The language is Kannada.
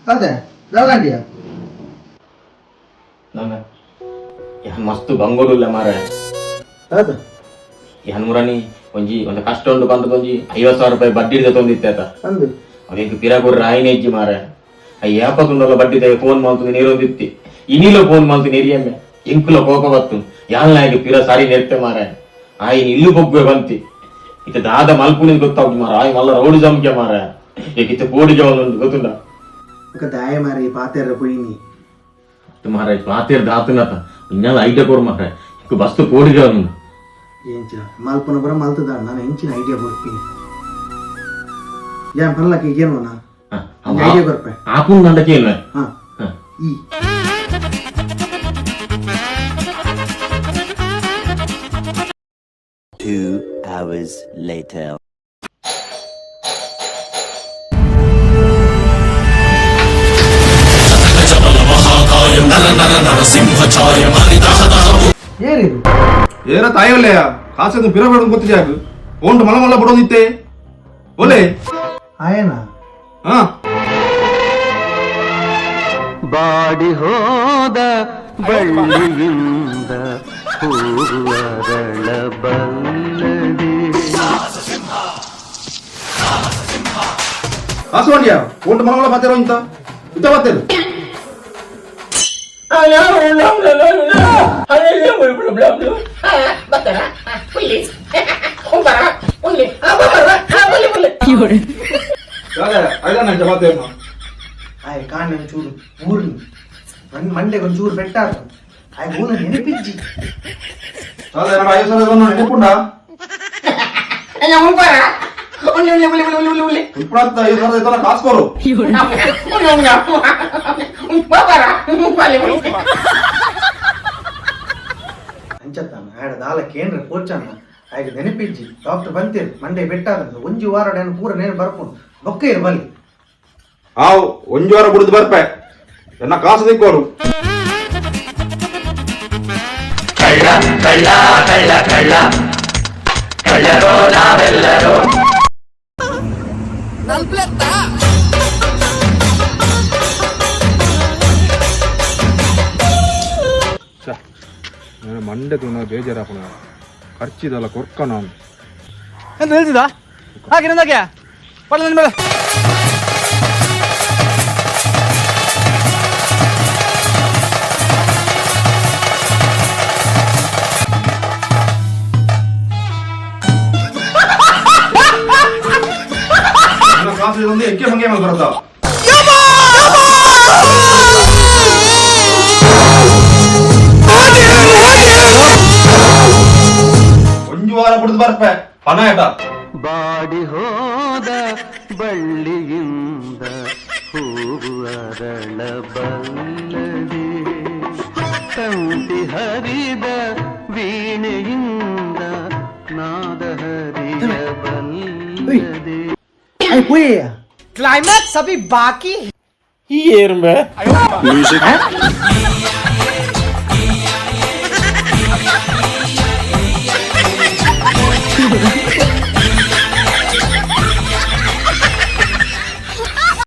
ಅದೇ ದಾಗಂಡಿಯ ನನ್ನ ಮಸ್ತ್ ಬಂಗೋಡುಲ್ಲ ಮಾರ ಹೌದು ಮುರಾನಿ ಒಂಜಿ ಒಂದು ಕಷ್ಟ ಉಂಡು ಬಂದದ ಒಂಜಿ 50,000 ರೂಪಾಯಿ ಬಡ್ಡಿ ಹಿಡಿದ ತೊಂದಿತ್ತೆ ಆತ ಅಂದು ಅದೇಂಕ ಪಿರಗುರ್ರ ಆಯ್ನೆ ಇಜ್ಜಿ ಮಾರ ಯಾಪತ್ತೊಂದಲ್ಲ ಬಡ್ಡಿ ಫೋನ್ ಮಾಡ್ತು ನೀರೊಂದಿತ್ತಿ ಇನ್ನಿಲೋ ಫೋನ್ ಮಾಡ್ತು ನೀರಿಯಮ್ಮೆ ಇಂಕುಲ ಕೋಪ ಬತ್ತು ಯಾಲ್ನಾಗಿ ಪಿರ ಸಾರಿ ನೆತ್ತೆ ಮಾರ ಆಯ್ನ ಇಲ್ಲು ಬೊಗ್ಗುವೆ ಬಂತಿ ಇತ್ತ ದಾದ ಮಲ್ಪುಣಿದ್ ಗೊತ್ತಾಗ್ತು ಮಾರ ಆಯ್ ಮಲ್ಲ ರೌಡಿ ಜಮ್ಕೆ ಮಾರ ಏಕಿತ್ತ ಕೋಡಿಗೆ ಒಂದೊಂದು ಗೊತ್ತುಂಡ ದಾಯ ಮಾರಿ ಪಾತೆರ ಕುಯಿನಿ ಮಾರ ಪಾತೇರ್ ದಾತುನತ ಇನ್ನೆಲ್ಲ ಐಡಿಯಾ ಕೊಡು ಮಾರ ಇಕ್ಕ ಬಸ್ತು ಕೋಡಿಗೆ ಒಂದು ಏಂಚ ಮಲ್ಪನ ಬರ ಮಲ್ತದ ನಾನು ಹೆಂಚಿನ ಐಡಿಯಾ ಕೊಡ್ತೀನಿ ಯಾನ್ ಪರ್ಲಕ್ಕೆ ಏನು ನಾ ಐಡಿಯಾ ಕೊಡ್ಪೆ ಆಪುನ್ ನಂಡಕ್ಕೆ ಇಲ್ಲ ಹಾ ಈ 2 hours later. ಏನಿದು ಏನ ತಾಯವಲ್ಲಯ್ಯ ಕಾಸದು ಪಿರಬೇಡ ಗೊತ್ತಿದೆ ಯಾಕು ಓಂಟು ಮಲ ಮಲ್ಲ ಬಿಡೋದಿತ್ತೆ ಒಲೆ ಆಯನ ಹಾ ಬಾಡಿ ಹೋದ ಬಳ್ಳಿಯಿಂದ ಹೂವರಳ ಬಲ್ಲದೆ ಕಾಸು ಓಂಟು ಮಲ ಮಲ್ಲ ಬಾತೇರೋ ಇಂತ ಇಂತ ಬಾತೇರು ಆಯ್ ಕಾಣ ಚೂರು ಊರ್ನಿ ಮಂಡೆಗೆ ಒಂಚೂರು ಬೆಟ್ಟ ಆಯ್ ಊನ ನೆನಪಿಜ್ಜಿ ನೆನಪುಂಡ ಕಾಸ್ಕೋರು ಅಂಚತ್ತಾನ ಆಡ ದಾಲ ಕೇಂದ್ರ ಪೋಚನ್ನ ಆಯ್ಗ ನೆನಪಿಜ್ಜಿ ಡಾಕ್ಟರ್ ಬಂತೀರಿ ಮಂಡೆ ಬೆಟ್ಟ ಒಂಜಿ ವಾರ ಪೂರ ನೇನು ಬರ್ಕೊಂಡು ಬೊಕ್ಕ ಇರು ಬಲ್ಲಿ ಹಾವು ಒಂಜು ವಾರ ಬಿಡುದು ಬರ್ಪೆ ಎನ್ನ ಕಾಸು ದಿಕ್ಕೋರು ಕಳ್ಳ ಕಳ್ಳ ಕಳ್ಳ ಕಳ್ಳ ಕಳ್ಳರೋ ನಾವೆಲ್ಲರೂ ಮಂಡೆ ತುನ ಬೇಜಾರಾಪಣ ಖರ್ಚಿದಲ್ಲ ಕೊರ್ಕ ನಾನು ಎಂತ ಹೇಳ್ತಿದ್ದ ಹಾಗೆ ನಂದಾಗೆ ಪಡ್ಲ ನನ್ನ ಮೇಲೆ ಕಾಸು ಇದೊಂದು ಎಕ್ಕೆ ಮಂಗೆ ಮೇಲೆ ಬರುತ್ತಾ ಒಂಜು ವಾರ ಬಿಡುದು ಬರ್ಪೆ ಪಣ ಏಟ ಬಾಡಿ ಹೋದ ಬಳ್ಳಿಯಿಂದ ಹೂವು ಅರಳ ಬಲ್ಲದೆ ತಂತಿ ಹರಿದ ವೀಣೆಯಿಂದ ನಾದ ಹರಿಯ ಬಲ್ಲದೆ क्लाइमैक्स अभी बाकी ಈ ಏರ್ಮೆ